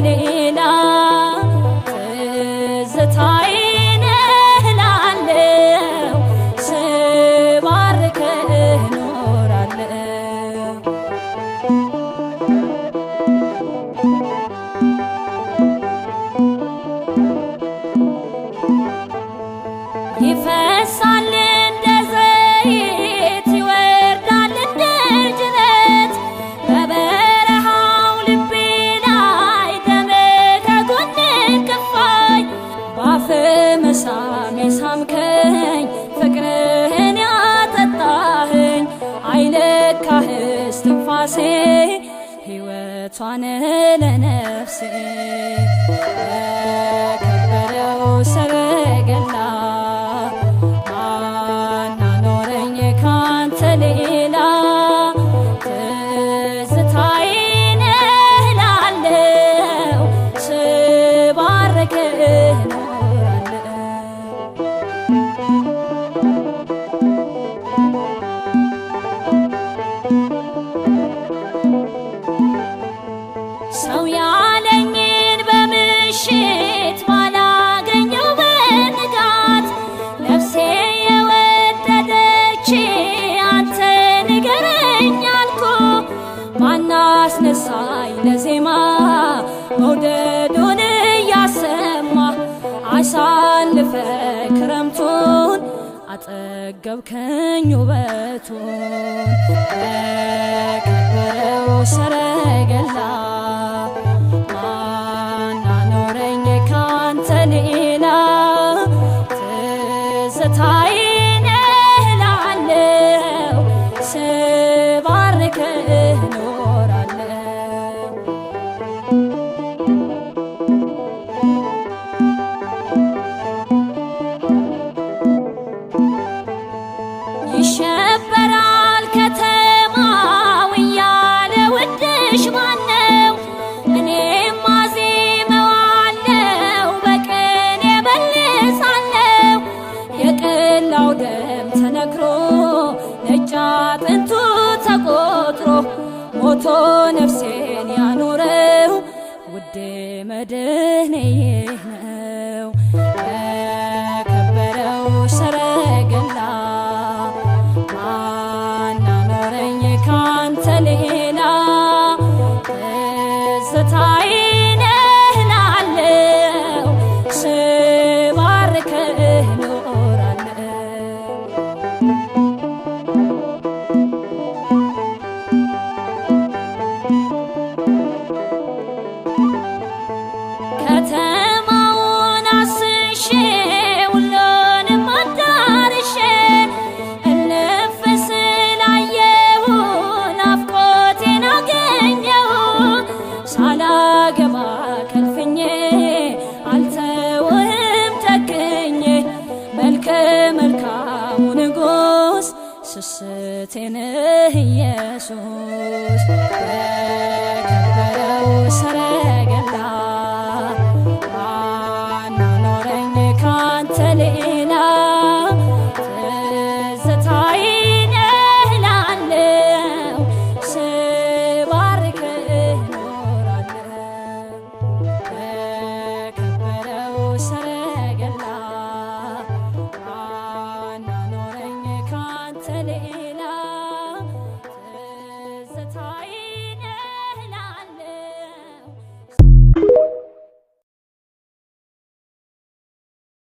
ሌላ ትዝታዬ ነህ እላለሁ ስባርክህ እኖራለሁ። ይፈሳል እንደ ዘይት ይወርዳል እንደ ጅረት በበረሃው ልቤ ላይ ደምህ ከጎኔ ከፋኝ። ባፍ መሳም የሳምከኝ ፍቅርህን ያጠጣኸኝ አይለካህስ ትንፋሴ ሕይወቷን ለነፍሴ በከበረው ሰረገላ ማን አኖረኝ ካንተ ሌላ ትዝታዬ ነህ እላለሁ ስባርክህ እኖራለሁ። ሰው ያለኝን በምሽት ባላገኘው በንጋት ነፍሴ የወደደች አንተ ንገረኝ አልኩ። ማናስነሳኝ ለዜማ መውደዱን እያሰማ አሳልፈ ክረምቱን አጠገብከኝ ውበቱን በከበረው ሰረገላ ማን አኖረኝ ካንተ ሌላ ትዝታዬ ነህ እላለሁ ስባርክህ እኖራለሁ። ይሸበራል ከተማው እያለ ውድሽ ማነው? እኔም አዜመዋለሁ በቅኔ እመልሳለሁ። የቅላው ደም ተነክሮ ነጭ አጥንቱ ተቆጥሮ ሞቶ ነፍሴን ያኖረው ውዴ መድህኔ ነው። በከበረው ሰረገላ ማን አኖረኝ ካንተ ሌላ ትዝታዬ ነህ እላለሁ ስባርክህ እኖራለሁ። ከተማውን አስሼ ሁሉንም አዳርሼ እልፍ ስላየሁ ናፍቆቴን አገኘሁ። ሳላገባ ከልፍኜ አልተውህም ጨክኜ መልከ መልካሙ ንጉሥ ስስቴ ነህ ኢየሱስ